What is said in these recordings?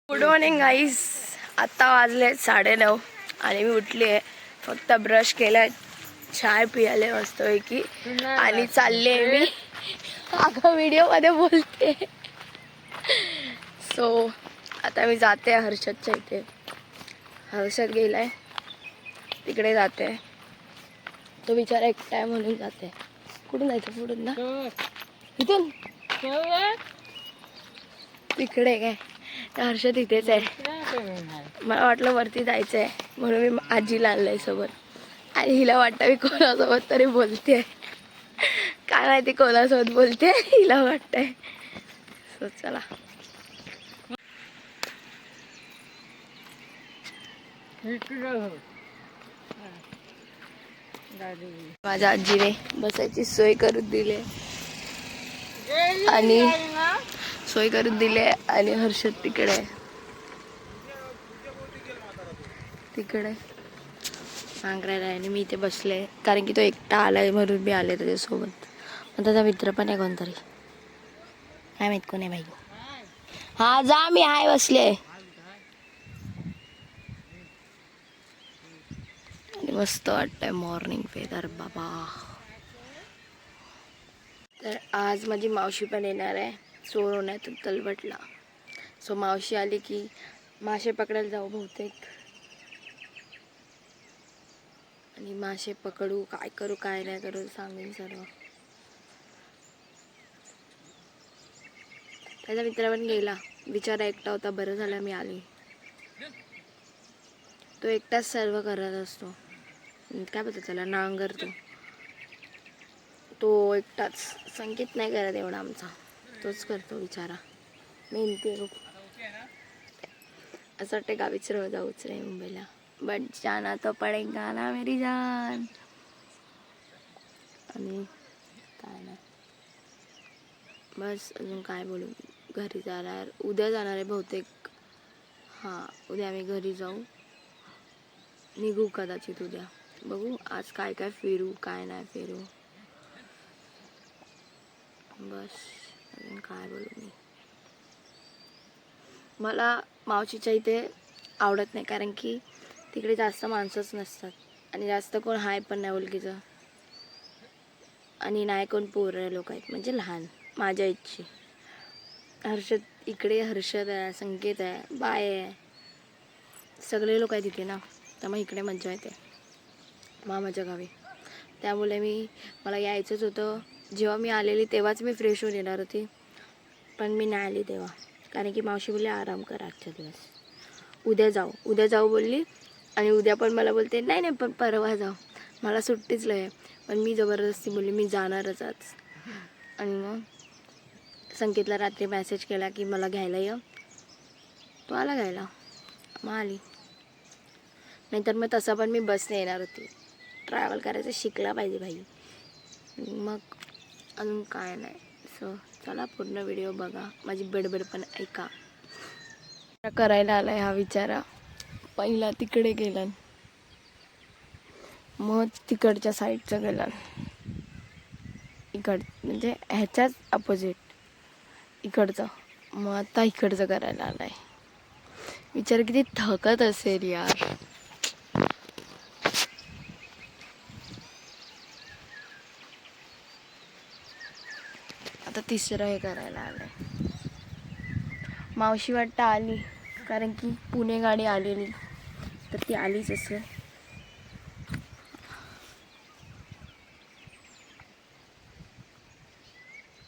Good morning गाईस. आत्ता वाजले 9:30 आणि मी उठली आहे. फक्त ब्रश केलाय, चाय पियाले मस्तपैकी आणि चालले मी. अगं व्हिडिओमध्ये बोलते. सो आता मी जाते हर्षदच्या इथे. हर्षद गेलाय तिकडे, जाते. तो बिचारा एकटा आहे म्हणून जाते. कुठून जायचं? पुढून ना, इथून तिकडे काय हर्षद इथेच आहे. मला वाटलं वरती जायचं आहे म्हणून मी आजीला आणलंय सोबत. आणि हिला वाटतं मी कोणासोबत तरी बोलते. काय माहिती कोणासोबत बोलते, हिला वाटतंय. सो चला. माझ्या आजीने बसायची सोय करून दिली आणि हर्षद तिकडे सांगरायला आहे आणि मी इथे बसले कारण की तो एकटा आलाय म्हणून मी आले त्याच्यासोबत. पण त्याचा मित्र पण आहे कोणतरी, काय माहित कोण आहे बाई. हा जा, मी आहे बसले. आणि मस्त वाटतंय मॉर्निंग वेदर बाबा. तर आज माझी मावशी पण येणार आहे सोडवण्यातून तलवटला. सो मावशी आली की मासे पकडायला जाऊ बहुतेक. आणि मासे पकडू, काय करू काय नाही करू सांगेन सर्व. त्याचा मित्र पण गेला, बिचारा एकटा होता. बरं झालं मी आली. तो एकटाच सर्व करत असतो, काय बोलतो त्याला, नांगरतो. तो एकटाच, संकेत नाही करत एवढा आमचा, तोच करतो बिचारा. मेहनती आहे खूप. असं वाटतं गावीच जाऊच रे मुंबईला. बट जाना तो पडेगा ना मेरी जान. आणि काय नाही बस. अजून काय बोलू. घरी जाणार, उद्या जाणार आहे बहुतेक. हां, उद्या आम्ही घरी जाऊ, निघू कदाचित उद्या. बघू आज काय काय फिरू काय नाही फिरू. बस अजून काय बोलू मी. मला मावशीच्या इथे आवडत नाही कारण की तिकडे जास्त माणसंच नसतात आणि जास्त कोण हाय पण नाही ओळखीचं. आणि नाही कोण पोरं लोक आहेत, म्हणजे लहान माझ्या इच्छे. हर्षद इकडे, हर्षद आहे, संकेत आहे, बाय आहे, सगळे लोक आहेत तिथे ना. त्यामुळे इकडे मज्जा येते मामाच्या गावी. त्यामुळे मला यायचंच होतं. जेव्हा मी आलेली तेव्हाच मी फ्रेश होऊन येणार होती, पण मी नाही आली तेव्हा कारण की मावशी बोलली आराम कर आजच्या दिवस, उद्या जाऊ बोलली. आणि उद्या पण मला बोलते नाही नाही पण परवा जाऊ. मला सुट्टीच लय, पण मी जबरदस्ती बोलली मी जाणारच आज. आणि मग संकेतला रात्री मेसेज केला की मला घ्यायला ये. तो आला घ्यायला, मग आली. नाहीतर मग तसं पण मी बसने येणार होती. ट्रॅव्हल करायचं शिकला पाहिजे भाई. मग अजून काय नाही. सो चला पूर्ण व्हिडिओ बघा, माझी बडबड पण ऐका. करायला आलाय हा विचारा. पहिला तिकडे गेला, मग तिकडच्या साईडचं गेला, म्हणजे ह्याच्याच अपोजिट इकडचं. मग आता इकडचं करायला आलाय. विचार किती थकत असेल यार. आता तिसरं हे करायला आलंय. मावशी वाटतं आली कारण की पुणे गाडी आलेली, तर ती आलीच असेल.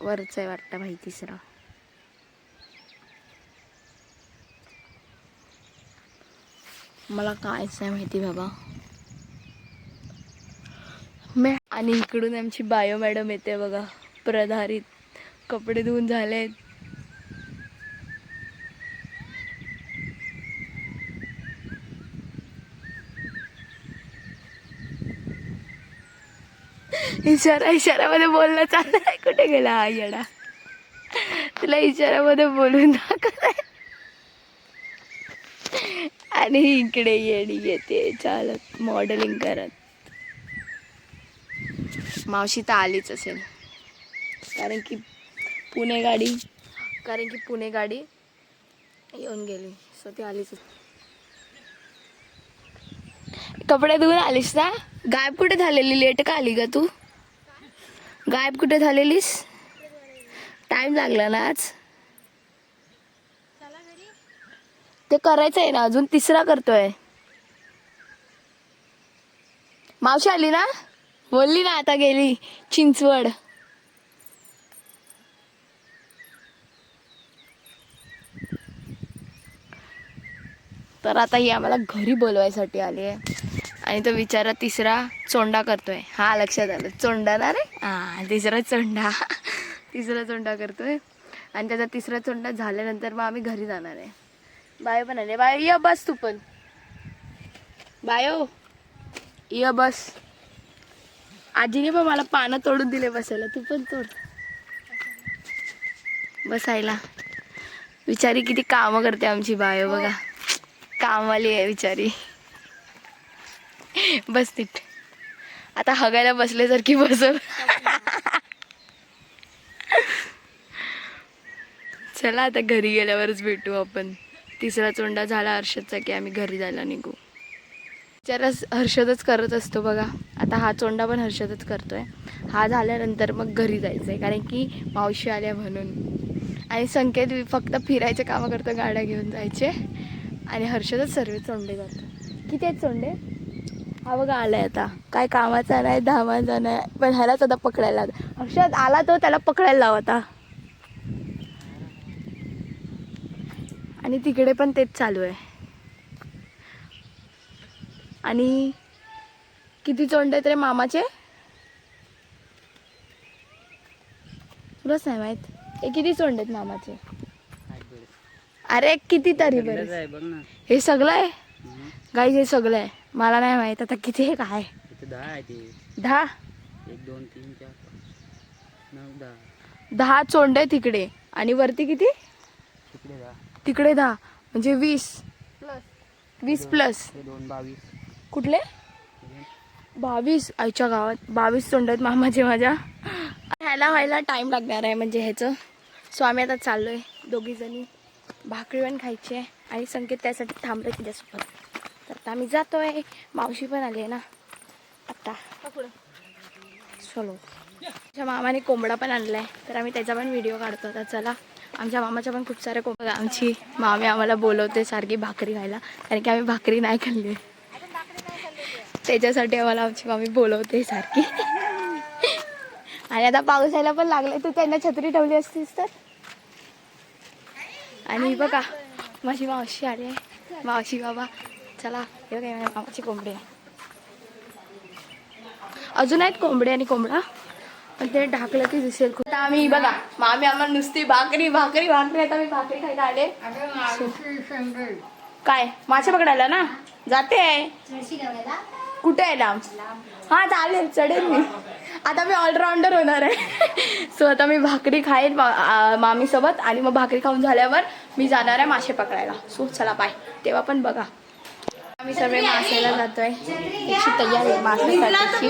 वरच आहे वाटतं भाई तिसरा. मला कायच नाही माहिती बाबा. आणि इकडून आमची बायो मॅडम येते बघा, प्रधारित. कपडे धुवून झालेत. इशाऱ्यामध्ये बोलणं चाललं आहे. कुठे गेला हा येडा, तुला इशाऱ्यामध्ये बोलून दाखवत. आणि इकडे येडी येते चालत मॉडेलिंग करत. मावशी तर आलीच असेल कारण की पुणे गाडी येऊन गेली. सो ती आलीच. कपडे धुवून आलीस ना? गायब कुठे झालेली? लेट का आली ग तू? गायब कुठे झालेलीस? टाइम लागला ना आज. ते करायचं आहे ना, अजून तिसरा करतोय. मावशी आली ना? बोलली ना आता गेली चिंचवड. तर आता ही आम्हाला घरी बोलवायसाठी आली आहे आणि तो बिचारा तिसरा चोंडा करतोय. हा लक्षात आलं, चोंडा ना रे. हा तिसरा चोंडा. तिसरा चोंडा करतोय आणि त्याचा तिसरा चोंडा झाल्यानंतर मग आम्ही घरी जाणार आहे. बायो पण आले. बायो ये बस तू पण. बायो ये बस. आजीने पण मला पानं तोडून दिले बसायला, तू पण तोड बसायला. बिचारी किती कामं करते आमची बायो बघा. कामवाली आहे बिचारी. बस तिट. आता हगायला बसल्यासारखी बसव. चला आता घरी गेल्यावरच भेटू आपण. तिसरा चोंडा झाला हर्षदचा की आम्ही घरी जायला निघू. बिचारा हर्षदच करत असतो बघा. आता हा चोंडा पण हर्षदच करतोय. हा झाल्यानंतर मग घरी जायचंय कारण की मावशी आल्या म्हणून. आणि संकेत फक्त फिरायचे कामं करतो, गाड्या घेऊन जायचे. आणि हर्षदच सर्व चोंडे करतो. किती आहेत चोंडे? हा बघा आलाय आता. काय कामाचा नाही, धामाचा नाही, पण ह्यालाच आता पकडायला. हर्षद आला तो त्याला पकडायला लाव आता. आणि तिकडे पण तेच चालू आहे. आणि किती चोंडे आहेत रे मामाचे? तुलाच नाही माहित. हे किती चोंडे आहेत मामाचे? अरे किती तरी बरे. हे सगळं आहे गाईज, हे सगळं आहे. मला नाही माहित आता किती आहे काय. 10 1 2 3 4 5 9 10 10 चोंडे तिकडे. आणि वरती किती? तिकडे 10 म्हणजे 20 प्लस 2 22. कुठले 22? आईच्या गावात 22 चोंडे आहेत मामाचे माझ्या. ह्याला व्हायला टाइम लागणार आहे म्हणजे ह्याचं. सो आम्ही आता चाललोय दोघी जणी. भाकरी पण खायची आहे आणि संकेत त्यासाठी थांबले तिच्यासोबत. तर आता आम्ही जातोय. मावशी पण आली आहे ना आता. चलो. आमच्या मामाने कोंबडा पण आणलाय तर आम्ही त्याचा पण व्हिडिओ काढतो. तर चला. आमच्या मामाच्या पण खूप सारे कोंबडा. आमची मामी आम्हाला बोलवते सारखी भाकरी खायला कारण की आम्ही भाकरी नाही खाल्ली. त्याच्यासाठी आम्हाला आमची मामी बोलवते सारखी. आणि आता पावसाला पण लागले तर त्यांना छत्री ठेवली असतीस तर. आणि बघा माझी मावशी आली आहे. मावशी बाबा चला. हे बघा मामाची कोंबडी आहे. अजून आहेत कोंबडे आणि कोंबडा पण ते ढाकलं की दिसेल खूप. आम्ही बघा मामी आम्हाला नुसती भाकरी भाकरी भाकरी. आता मी भाकरी खायला आले. काय मासे पकडायला ना जाते. कुठे आहे लांब? हा चालेल चढेल मी. आता मी ऑलराऊंडर होणार आहे. सो आता मी भाकरी खाईन मामी सोबत आणि मग भाकरी खाऊन झाल्यावर मी जाणार आहे मासे पकडायला. सो चला बाय. तेव्हा पण बघा आम्ही सगळे मासेला जातोय. याची तयारी आहे मासेसाठीची.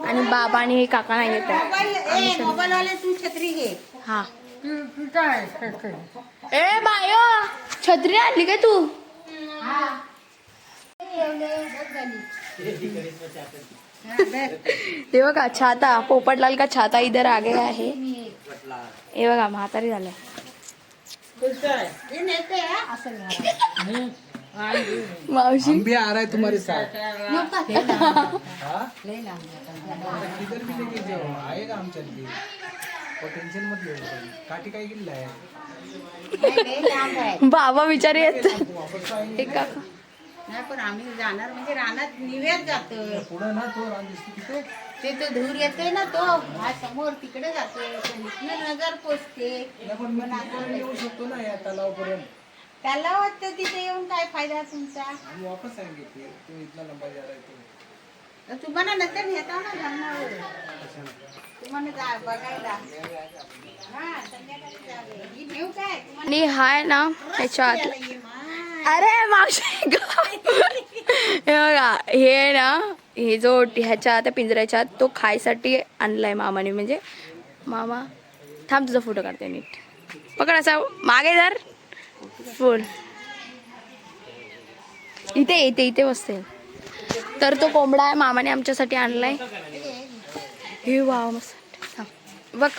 आणि बाबा आणि काका नाही येत आहे. हा ए बायो छत्री आणली काय तू? ते बघा छाता. पोपटलाल का छाता इधर आ गया है. हे बघा म्हातारी झालंय. मावशी भी आ रहा है तुम्हारे साथ. किधर भी लेके जाओ आएगा हम चल के. टेंशन मत लो. काठी काय गिल्ला है. बाबा बिचारे येत. एक काका नाही पण आम्ही जाणार म्हणजे रानात निव्यात जातोय. पुढे ना तो रान दिसतो ते तो धूर येतोय ना तो हा समोर तिकडे जातोय. नजर पोचते. पण आपण येऊ शकतो ना या तलावापर्यंत. त्याला वाटतं तिथे येऊन काय फायदा तुमचा. हम वापस आएंगे फिर. तो इतना लंबा जा रहा है तो. तुम्हाला नंतर नेता ना धर्मावर. तुम्हाला जा बघायला. हा संध्याकाळी जावे. ही नेऊ काय आणि हाय ना ह्याच्यात. अरे मावशी हे बघा हे ना हे जो ह्याच्या त्या पिंजऱ्याच्या तो खायसाठी आणलाय मामाने. म्हणजे मामा थांब तुझा फोटो काढते नीट. पकड असा मागे जर फुल इथे इथे बसते. तर तो कोंबडा आहे मामाने आमच्यासाठी आणलाय. हे वाव मस्त. थांब. बघ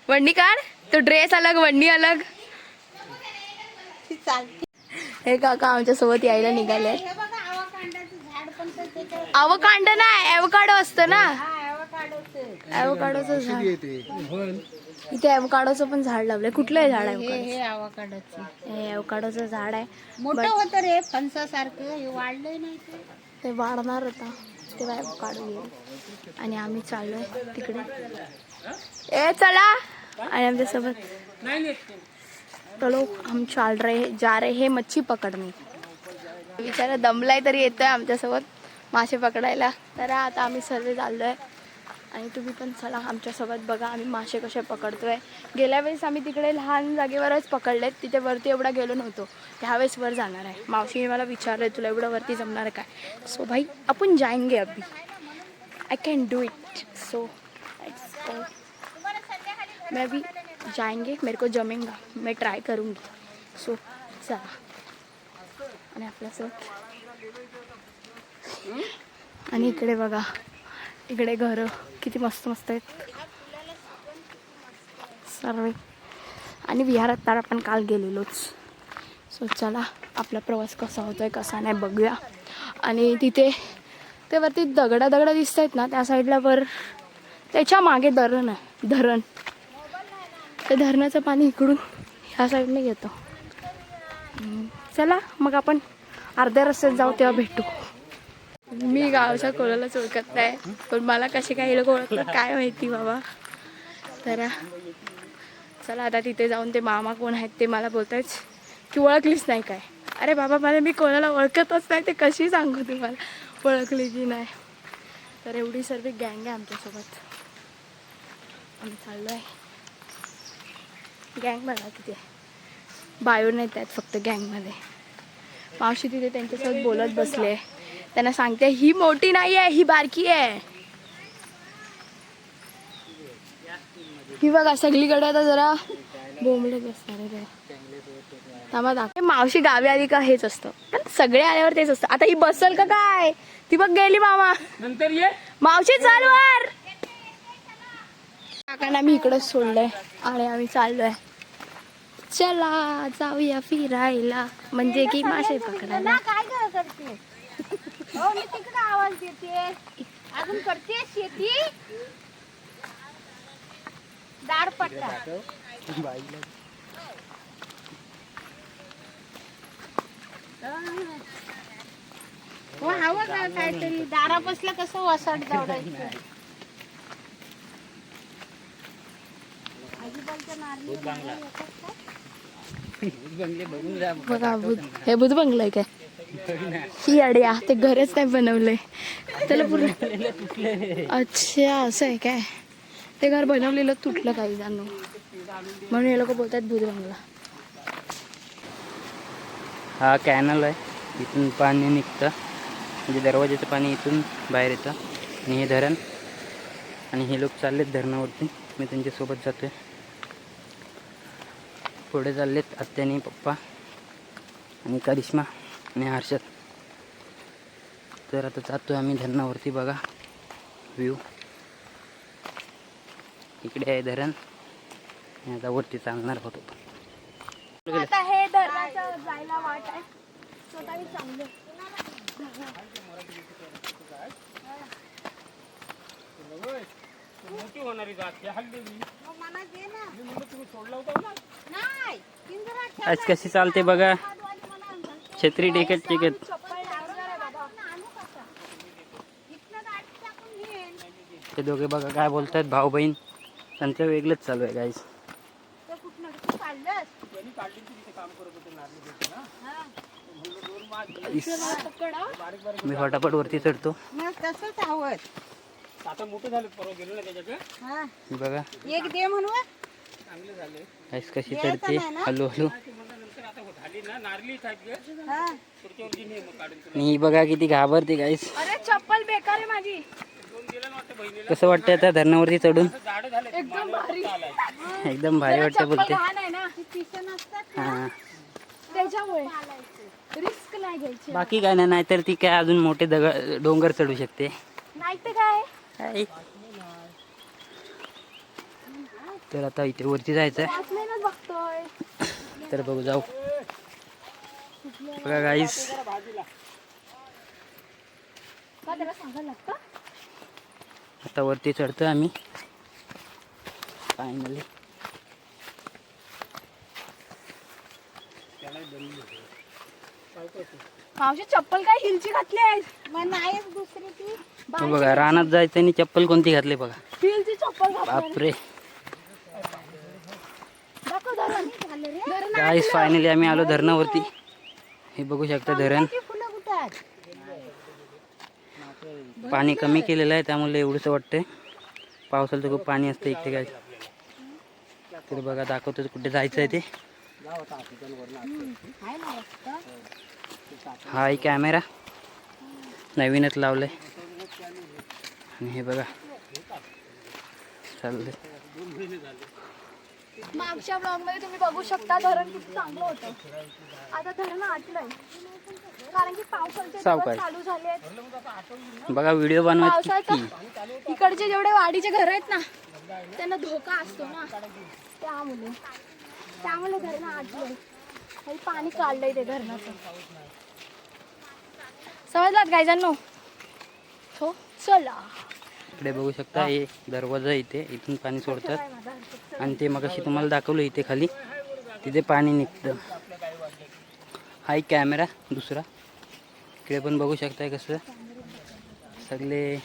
वंडी काढ. तो ड्रेस अलग वंडी अलग. ती चालते. हे काका आमच्या सोबत यायला निघाले. हे बघा आवाकांडाचं झाड पण तर त्याच्यावर. अवकांड नाही ॲवोकाडो असतं ना. हा आवाकाडोचं. ॲवोकाडोचं झाड. इथे ॲवोकाडोचं पण झाड लावलंय. कुठलं आहे झाड ॲवोकाडो? हे आवाकाडोचं. हे ॲवोकाडोचं झाड आहे. मोठं होतं रे फणसासारखं. हे वाढलंय नाही ते वाढणार होता तेव्हा ॲवोकाडो येईल. आणि आम्ही चाललोय तिकडे. ए चला. आणि आमच्यासोबत चलो हम जा रहे हे मच्छी पकडणे. बिचारा दमलाय तरी येतोय आमच्यासोबत मासे पकडायला. तर आता आम्ही सर्व चाललोय आणि तुम्ही पण चला आमच्यासोबत बघा आम्ही मासे कसे पकडतोय. गेल्या वेळेस आम्ही तिकडे लहान जागेवरच पकडलेत. तिथे वरती एवढा गेलो नव्हतो. ह्यावेळेस वर जाणार आहे. मावशीने मला विचारलंय तुला एवढं वरती जमणार आहे काय. सो भाई आपण जाएंगे अभी. I can do it. So मैं भी जाएंगे. मेरे को जमेगा. मैं ट्राय करूँगी. सो चला. आणि आपल्यासोबत आणि इकडे बघा इकडे घरं किती मस्त मस्त आहेत सर्व. आणि विहारात तर आपण काल गेलेलोच. सो चला आपला प्रवास कसा होतोय कसा नाही बघूया. आणि तिथे ते वरती दगडा दिसत आहेत ना त्या साईडला वर त्याच्या मागे धरण आहे. धरण ते धरणाचं पाणी इकडून ह्या साईडने येतं. चला मग आपण अर्ध्या रस्त्यात जाऊ तेव्हा भेटू. मी गावच्या कोणालाच ओळखत नाही पण मला कसे काही लोक ओळखतात काय माहिती बाबा. तर चला आता तिथे जाऊन ते मामा कोण आहेत ते मला बोलतायच की ओळखलीच नाही काय. अरे बाबा मला मी कोणाला ओळखतच नाही ते कशी सांगू तुम्हाला ओळखली की नाही. तर एवढी सर्व गँग आहे आमच्यासोबत. आम्ही चाललो आहे. गँग बघा किती आहे. बायो नाही आहेत फक्त गँगमध्ये. मावशी तिथे त्यांच्यासोबत बोलत बसले. त्यांना सांगते ही मोठी नाही आहे ही बारकी आहे. ही बघा सगळीकडे आता जरा बोंबलत बसणार आहे. थांबा दाखव. मावशी गावी आली का हेच असतं पण सगळे आल्यावर तेच असतं. आता ही बसल का काय ती बघ गेली मामा नंतर ये मावशी चालवर. काकांना मी इकडेच सोडलंय आणि आम्ही चाललोय. चला जाऊया फिरायला म्हणजे की मासे पकडायला. काय करते. हो मी तिकडे आवाज देते. अजून करते शेती. दाडपट्टा. हो हवं का काहीतरी दारा बसला कसं वसाड दौडायचं. आजूबाजूच्या नारळी बघा हे भूत बंगलं आहे काय. ही अड्या ते घरच नाही बनवलंय त्याला पूर्ण. अच्छा असं आहे काय. ते घर बनवलेलं तुटलं काही जाणू म्हणून हे लोक बोलतात भूत बंगला. हा कॅनल आहे. इथून पाणी निघतं म्हणजे दरवाजाचं पाणी इथून बाहेर येतं. आणि हे धरण आणि हे लोक चाललेत धरणावरती. मी त्यांच्यासोबत जातो आहे. पुढे चाललेत आत्यानी पप्पा आणि करिश्मा आणि हर्षद. तर आता जातो आहे आम्ही धरणावरती. बघा व्ह्यू इकडे आहे धरण. आणि आता वरती चालणार होतो. आता हे धरणाचं जायला वाट आहे. स्वतःही चांगलं आज कशी चालते बघा. छत्री टिकट टिकट. ते दोघे बघा काय बोलतात भाऊ बहीण. त्यांचं वेगळंच चालू आहे गाईस. मी फटाफट वरती चढतो. तसंच हवं. बघा एक दे म्हणू. गाईस कशी चढते हळू हळू. आणि ही बघा किती घाबरते गाईस. अरे चप्पल बेकार आहे माझी. कसं वाटतंय आता धरणावरती चढून? एकदम भारी. एकदम भारी वाटतं बोलते. लहान आहे ना हां, त्याच्यामुळे रिस्क नाही घ्यायची. बाकी काय नाही, नाहीतर ती काय अजून मोठे डोंगर चढू शकते. नाही तर काय. काय तर आता इथे वरती जायचं आहे, वाचलेलंच बघतोय. तर बघू जाऊ. बघा गाईस, का त्याला सांगायला लागतं? आता वरती चढतोय आम्ही फायनली. मावशी चप्पल काय हिलची घातली आहे? मग नाहीच दुसरी ती बघा रानात जायचं आणि चप्पल कोणती घातली बघा. हिलची चप्पल घातली. बापरे दाखव धरण. धरण गाईस, फायनली आम्ही आलो धरणावरती. हे बघू शकता धरण. ती फुलं कुठं आहेत? पाणी कमी केलेलं आहे त्यामुळे एवढंच वाटतंय. पावसाला तर खूप पाणी असतं इकडे. काय तर बघा दाखवतो कुठे जायचं आहे ते. हा एक कॅमेरा नवीनच लावलाय आणि हे बघा चाललंय. मागच्या ब्लॉग मध्ये तुम्ही बघू शकता धरण किती चांगलं होतं. आता धरण आटलंय कारण की पावसाचे दिवस सावकाश. चालू झाले. बघा व्हिडिओ बनवायची पावसाळ्यात इकडचे जेवढे वाडीचे घर आहेत ना त्यांना धोका असतो ना, त्यामुळे धरण आटलंय आणि पाणी काढलंय ते धरणाचं. समजलात गायजांनो? हो चला. इकडे बघू शकता हे दरवाजा इथे, इथून पाणी सोडतात आणि ते मगाशी तुम्हाला दाखवलं इथे खाली तिथे पाणी निघतं. हा एक कॅमेरा दुसरा इकडे पण बघू शकताय कसं सगळे.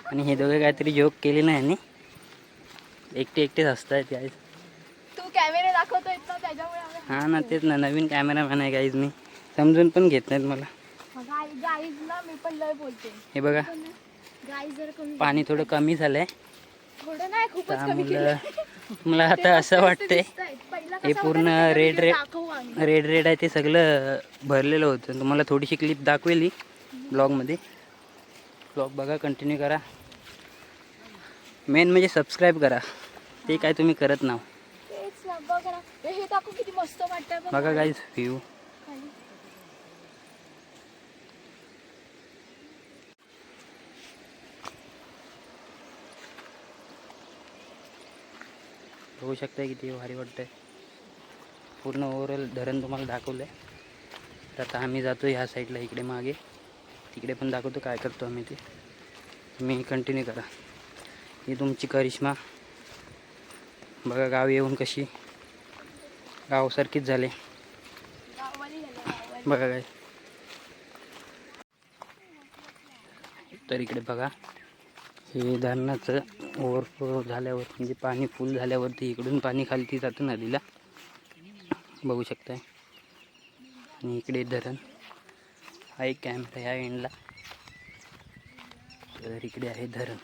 आणि हे दोघे काहीतरी जोक केले नाही आणि एकटेच असतायत गाईज. तू कॅमेरे दाखवतोय ना त्याच्यामुळे हां ना, तेच ना, नवीन कॅमेरामॅन आहे गाईज. मी समजून पण घेत नाहीत मला. गाईज ना मी पण लय बोलते. हे बघा गाईज जर कमी पाणी थोडं कमी झालंय थोडं नाही खूपच कमी केलं. त्यामुळं मला आता असं वाटतंय हे पूर्ण रेड रेड आहे ते सगळं भरलेलं होतं. तुम्हाला थोडीशी क्लिप दाखवेली ब्लॉगमध्ये. ब्लॉग बघा, कंटिन्यू करा. मेन म्हणजे सबस्क्राईब करा, ते काय तुम्ही करत नाव. तेच ना, बघ ना हे दाखव किती मस्त वाटतंय बघ. बघा गाईज व्ह्यू. बघू शकता किती भारी वाटतंय. पूर्ण ओव्हरऑल धरण तुम्हाला दाखवलं आहे. तर आता आम्ही जातो ह्या साईडला, इकडे मागे तिकडे पण दाखवतो काय करतो आम्ही ते. तुम्ही कंटिन्यू करा. ही तुमची करिश्मा. बघा गाव येऊन कशी गावासारखीच झाले. बघा काय तर इकडे बघा हे धरणाचं ओव्हरफ्लो झाल्यावर म्हणजे पाणी फुल झाल्यावरती इकडून पाणी खालती जातं नदीला, बघू शकताय. आणि इकडे धरण. हा एक कॅमेरा ह्या एंडला, तर इकडे आहे धरण.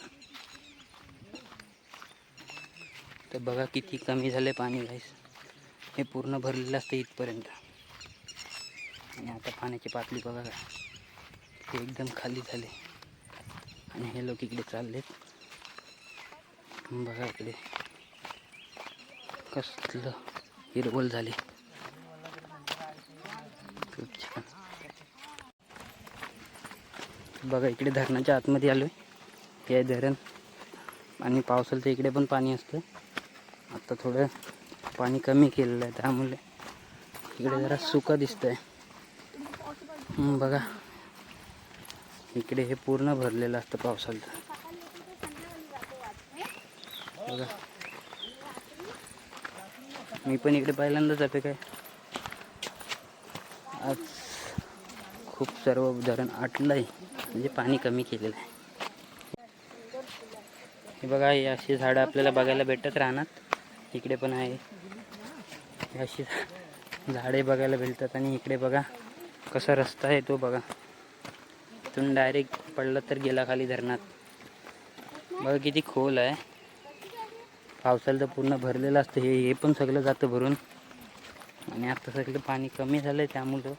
तर बघा किती कमी झाले पाणी गाईस. हे पूर्ण भरलेलं असतं इथपर्यंत. आणि आता पाण्याची पातळी बघा हे एकदम खाली झाले. आणि हे लोक इकडे चाललेत. बघा इकडे कसलं हिरवळ झाली. खूप छान. बघा इकडे धरणाच्या आतमध्ये आलो आहे. हे आहे धरण. आणि पावसाला तर इकडे पण पाणी असतं. आता थोडं पाणी कमी केलेलं आहे त्यामुळे इकडे जरा सुका दिसतंय. बघा इकडे हे पूर्ण भरलेलं असतं पावसाला. बघा मी पण इकडे पहिल्यांदाच जाते काय. आज खूप सर्व धरण आटलं आहे म्हणजे पाणी कमी केलेलं आहे. हे बघा हे अशी झाडं आपल्याला बघायला भेटत राहणार. इकडे पण आहे हे अशी झाडे बघायला भेटतात. आणि इकडे बघा कसा रस्ता आहे तो बघा. इथून डायरेक्ट पडलं तर गेला खाली धरणात. बघा किती खोल आहे. पावसाला तर पूर्ण भरलेलं असतं. हे पण सगळं जातं भरून. आणि आता सगळं पाणी कमी झालं आहे त्यामुळं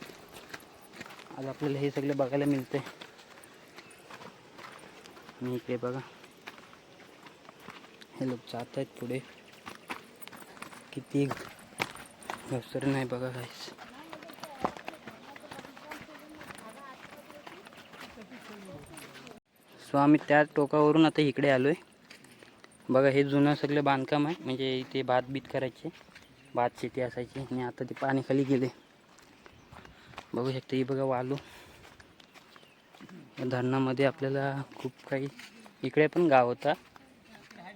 आज आपल्याला हे सगळं बघायला मिळतं आहे. आणि इकडे बघा हे लोक जात आहेत पुढे. किती घसर नाही बघा काहीच. सो आम्ही त्या टोकावरून आता इकडे आलोय. बघा हे जुनं सगळं बांधकाम आहे, म्हणजे इथे भात बीत करायचे, भात शेती असायची. आणि आता ते पाणी खाली गेले. बघू शकता ही बघा वालू. या धरणामध्ये आपल्याला खूप काही, इकडे पण गाव होता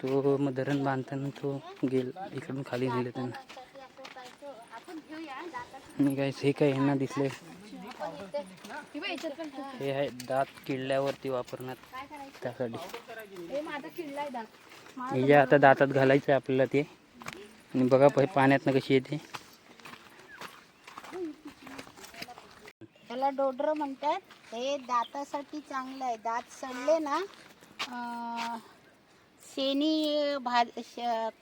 तो, मग धरण बांधताना तो इकडून खाली नेले त्यांना. आणि काय हे काय यांना दिसले, हे आहे दात किडल्यावरती वापरण्यात त्यासाठी. हे जे आता दातात घालायचं आहे आपल्याला ते. आणि बघा पाण्यातनं कशी येते. त्याला डोडरं म्हणतात. हे दातासाठी चांगलं आहे. दात सडले ना शेणी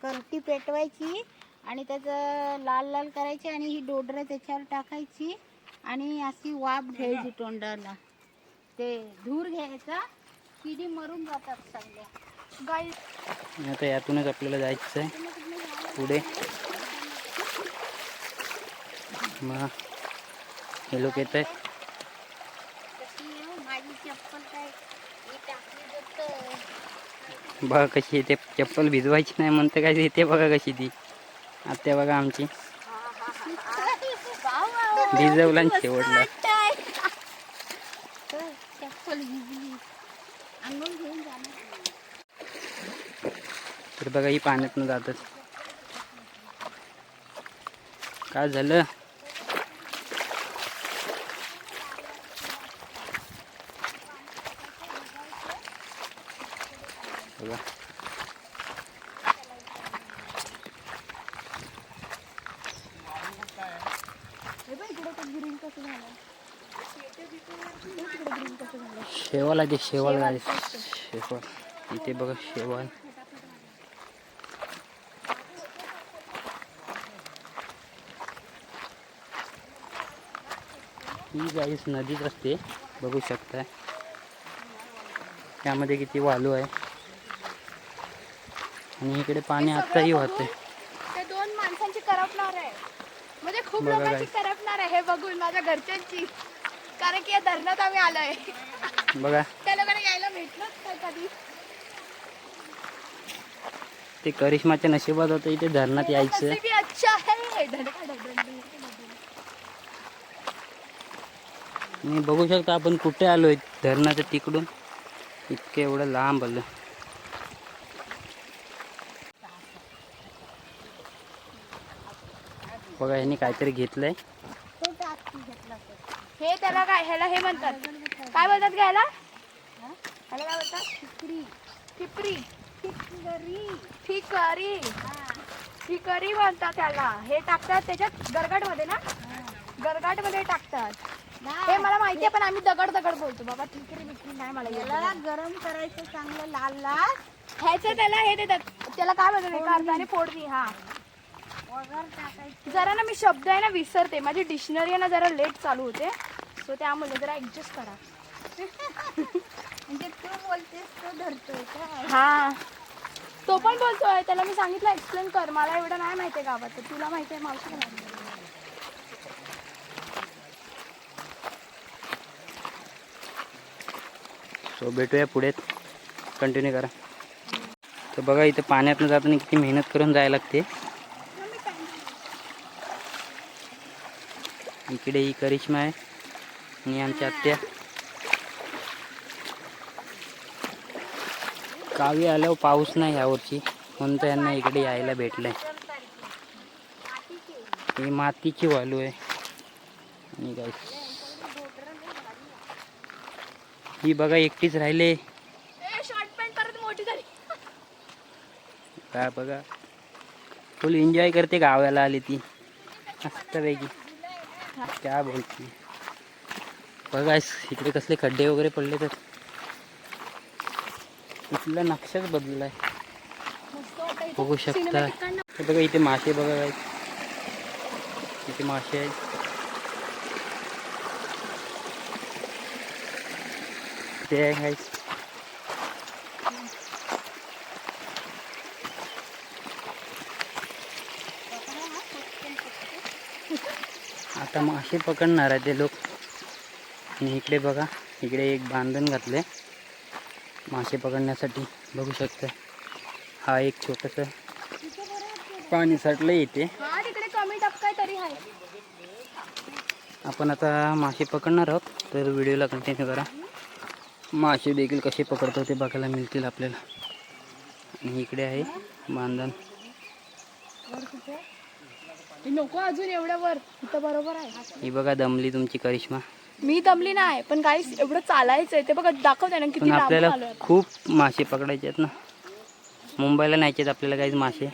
करटी पेटवायची आणि त्याचं लाल लाल करायची आणि ही डोडरं त्याच्यावर टाकायची आणि अशी वाफ घ्यायची तोंडाला. ते धूर घ्यायचा, किडी मरून जातात सगळ्या. गाई आता यातूनच आपल्याला जायचं आहे पुढे. मग हे लोक येत आहेत. माझी चप्पल काय ही टाकली जातं. बघा कशी येते, चप्पल भिजवायची नाही म्हणते काय येते. बघा कशी ती आत्या बघा आमची भिजवला आणि शेवटला. चप्पल भिजली, अंघोळ घेऊन जाणार. तर बघा ही पाण्यातनं जातात. काय झालं, बघा शेवाल आहे ते. शेवाल आहे, शेवाल इथे बघा शेवाल. ही गाईस नदीच असते, बघू शकताय. त्यामध्ये किती वालू आहे आणि इकडे पाणी आत्ताही वाहते. ते 2 माणसांची करपणार आहे, म्हणजे खूप बघा लोकांची guys. करपणार आहे हे बघून, माझ्या घरच्यांची. कारण की या धरणात आम्ही आलोय. बघा त्या लोकांना यायला भेटलंच नाही कधी. ते करिश्माच्या नशिबात होतं इथे धरणात यायचं. नसीब ही अच्छा है. धडधड. आणि बघू शकता आपण कुठे आलोय, धरणाच्या तिकडून इतके एवढं लांब आलं. बघा ह्याने काहीतरी घेतलंय. तो टाक घेतला तर. हे त्याला काय, ह्याला हे म्हणतात, काय बोलतात का ह्याला? ह्याला काय बोलतात? ठिकरी. ठिपरी. ठिकरी. ठिकरी म्हणतात त्याला. हे टाकतात त्याच्यात गरगाटमध्ये ना, गरगाटमध्ये टाकतात. हे मला माहिती आहे, पण आम्ही दगड बोलतो बाबा. ठिकरी बिकरी नाही मला येत. याला गरम करायचं चांगलं लाल लाल. ह्याचं त्याला हे देतात, त्याला काय बोलतात एका अर्थाने फोडणी. हा वगैरे टाकायचं. जरा ना मी शब्द आहे ना विसरते, माझी डिक्शनरी आहे ना जरा लेट चालू होते, सो त्यामुळे जरा ऍडजस्ट करा. म्हणजे तू बोलतेस तो धरतोय काय? हा तो पण बोलतोय, त्याला मी सांगितलं एक्सप्लेन कर, मला एवढं नाही माहिती आहे गावात, तर तुला माहिती आहे मावशी नाही. सो भेटूया पुढे, कंटिन्यू करा. तर बघा इथे पाण्यातनं जाताना किती मेहनत करून जायला लागते. इकडे ही करिश्मा आहे आणि आमच्या आत्या. गावी आल्यावर पाऊस नाही यावर्षी, म्हणून तर यांना इकडे यायला भेटलंय. ही मातीची वालू आहे. आणि काय ही बघा एकटीच राहिले. शॉर्ट पॅन्ट परत मोठी झाली. काय बघा फुल एन्जॉय करते, गावाला आली ती मस्तपैकी. क्या बोलती. बघा इकडे कसले खड्डे वगैरे पडले, तर इथला नक्षाच बदललाय, बघू शकता. हे बघा इथे मासे बघा काय, इथे मासे आहेत. ते आहे आता मासे पकडणार आहे ते लोक. आणि इकडे बघा, इकडे एक बांधण घातले मासे पकडण्यासाठी, बघू शकता. हा एक छोटंसं पाणी साठलं इथे. हा तिकडे कमी टपकाय तरी आहे. आपण आता मासे पकडणार आहोत, तर व्हिडिओला कंटिन्यू करा. मासे देखील कसे पकडतो ते बघायला मिळतील आपल्याला. आणि इकडे आहे बांधण. नको अजून एवढ्या वर, इथं बरोबर आहे. ही बघा दमली तुमची करिश्मा. मी दमली नाही, पण काही एवढं चालायचंय ते बघा, दाखवते ना किती पण लांब आपल्याला चालू आहे. खूप मासे पकडायचे आहेत ना, मुंबईला न्यायचे आहेत आपल्याला काहीच मासे,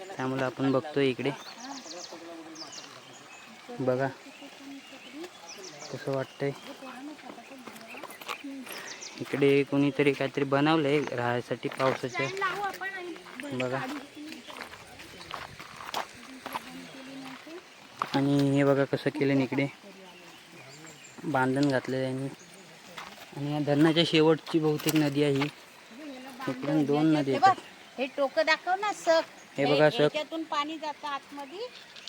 त्यामुळे आपण बघतोय इकडे. बघा कसं वाटतंय. इकडे कोणीतरी काहीतरी बनवलंय राहायसाठी पावसाच्या. लावू आपण आणि बघा, आणि हे बघा कसं केलं इकडे बांधण घातलेलं आहे. आणि या धरणाच्या शेवटची बहुतेक नदी आहे ही. इकडून 2 नदी येतात. हे टोकं दाखव ना, सक. हे बघा सक. याच्यातून पाणी जातं आतमध्ये.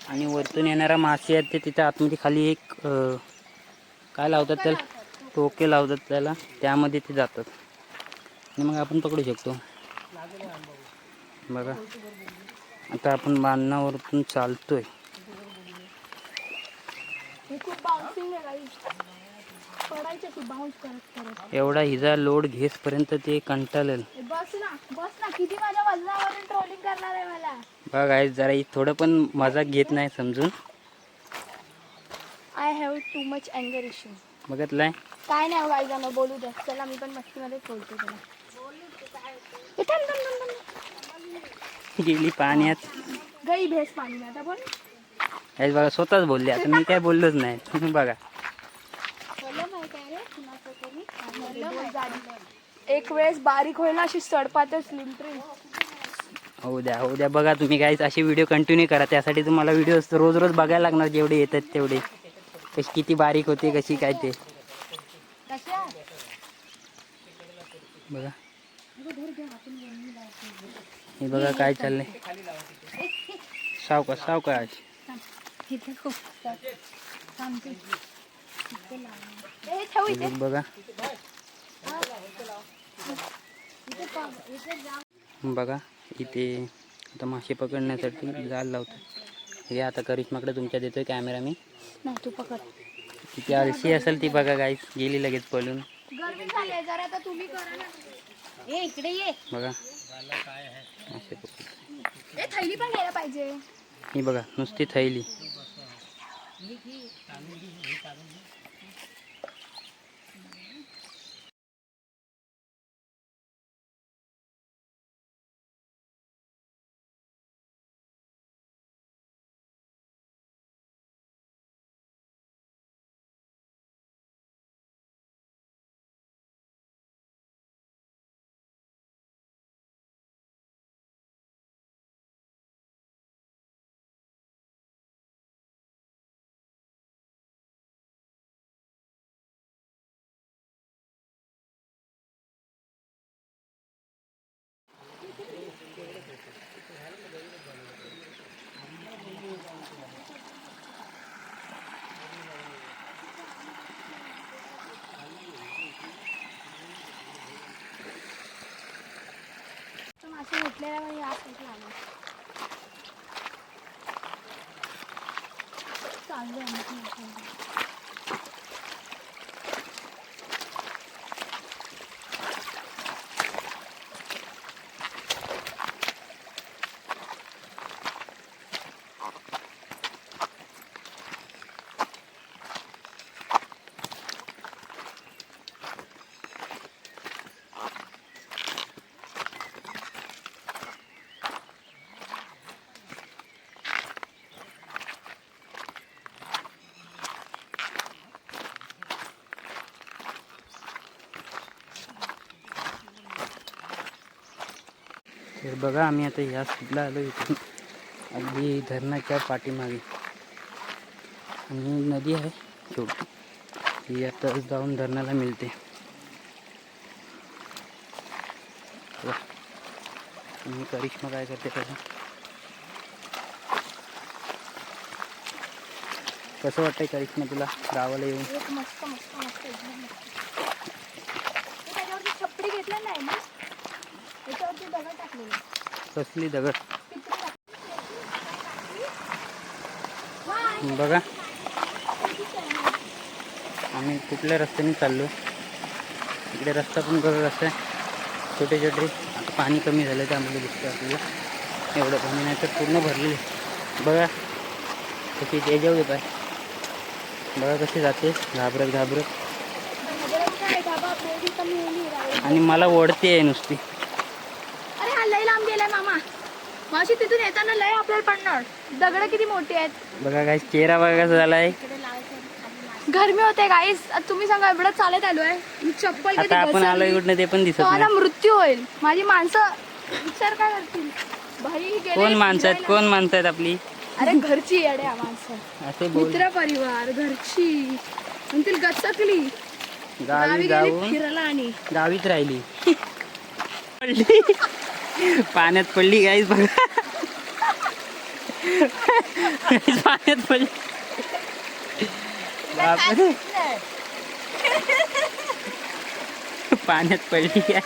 आणि वरतून येणारा मासे आहेत ते तिथं आतमध्ये खाली एक काय लावतात त्याला, टोके लावतात त्याला, त्यामध्ये ते जातात आणि मग आपण पकडू शकतो. बघा आता आपण बांधणावरतून चालतोय. हे खूप बाउन्सिंग आहे गाईस. पडायचे तू बाउन्स करत करत. एवढा हिजा लोड घेसपर्यंत ते कंटाळेल. बस ना किती माझ्या वजनावरून ट्रोलिंग करणार आहे मला. बघा आज जरा थोडं पण मजाक घेत नाही समजून. आय हॅव टू मच अँगर इश्यू. बघितलंय काय नाही गाई जाणं बोलू द्या. चला मी पण मस्तीमध्ये बोलते तुला. ए, थांब, थांब, थांब, थांब. गेली पाण्यात. गई भेस पाणी में आता बोल. आज बघा स्वतःच बोलले, आता मी काय बोललोच नाही. तुम्ही बघा एक वेळेस बारीक होईल ना अशी सडपातच लिंटरी. हो द्या बघा तुम्ही काहीच असे व्हिडिओ कंटिन्यू करा. त्यासाठी तुम्हाला व्हिडिओ रोज रोज बघायला लागणार, जेवढे येतात तेवढे. कशी किती बारीक होते कशी काय ते बघा. हे बघा काय चाललंय. सावकाश. बघा बघा इथे आता मासे पकडण्यासाठी जाल लावतात. हे आता करिश्माकडे तुमच्या देतोय कॅमेरा मी. नाही तू पकड. किती आळशी असेल ती बघा गाईस, गेली लगेच पळून. गरमी झाली आहे जरा, आता तुम्ही करा ना. ए इकडे ये. बघा मासे पकड. ए थैली पण घ्यायला पाहिजे. ही बघा नुसती थैली. मासे भेटलेला पण या साईडला आलो. चालू आहे. तर बघा आम्ही आता या साईडला आलो, इथून अगदी धरणाच्या पाठीमागे. आणि नदी आहे छोटी, ही आता जाऊन धरणाला मिळते. आणि करिश्मा काय करते त्याला. कसं वाटतंय करिश्मा तुला गावाला येऊन? एक मस्त मस्त मस्त एकदम मस्त. ते त्याच्यावरती छपरी घेतलं नाही ना, त्याच्यावरती दगड टाकलेलं. कसली दगड पितळी टाकली. बघा. आम्ही कुठल्या रस्त्याने चाललो. इकडे रस्ता पण बघा कसा आहे, छोटे छोटे. आता पाणी कमी झालं त्यामुळे दिसतं आपल्याला. एवढं पाणी नाही तर पूर्ण भरलेलं. बघा कशी तेजाव येत आहे. बघा कशी जाते घाबरत घाबरत. आणि मला ओढते आहे नुसती. अरे हा लय लांब गेलाय मामा. मावशी तिथून येताना लय आपल्याला पडणार. दगड किती मोठी आहेत. बघा काय चेहरा बघा कसा झाला आहे. गरमी होते गाईस. तुम्ही सांगा एवढं चालत आलोय, मी चप्पल कधी आता आपण आलो घसरली इकडनं ते पण दिसत तर मला नाही. मृत्यू होईल. माझी माणसं विचार काय करतील. भाई गेले कोण माणसं आहेत, फिरायला. कोण माणसं आहेत आपली? अरे घरची येड्या माणसं, असे बोल. मित्र परिवार घरची म्हणतील गचकली. गावी गावी गेली जाऊन फिरायला आणि गावीच राहिली. पडली पाण्यात पडली गाईस बघा. Guys, पाण्यात पडली. बापरे. पाण्यात पडली काय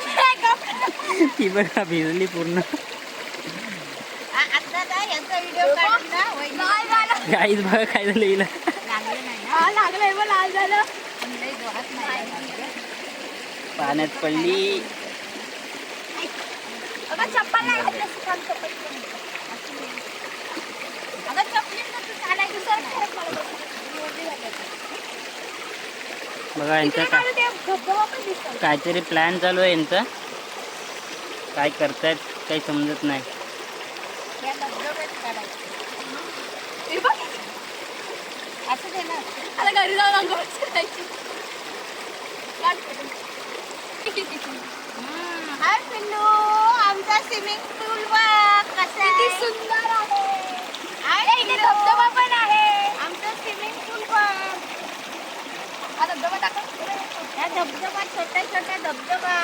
ती बघा भिजली पूर्ण. गाईस बघा काय झालं हिला. लागलंय मग लाल झालं. पाण्यात पडली. अगं चप्पल नाही घातलीस, काल चप्पल घेऊन ये. अगं चपलीत तर तू चालायची सर खरंच मला बघ. बघा यांचं तिकडे काढू ते धबधबा पण दिसतो. काहीतरी प्लॅन चालू आहे यांचा. काय करतायत काही समजत नाही. हे बघ. असं दे ना. आता घरी जाऊन अंघोळ करायची. काढ फोटो. हाय पिल्लू, आमचा स्विमिंग पूल बघ कसा किती आहे. सुंदर आहे. हाय इथे पिल्लू, धबधबा पण आहे. आमचा स्विमिंग पूल बघ. हा धबधबा टाका. या धबधबा छोटा छोटा धबधबा.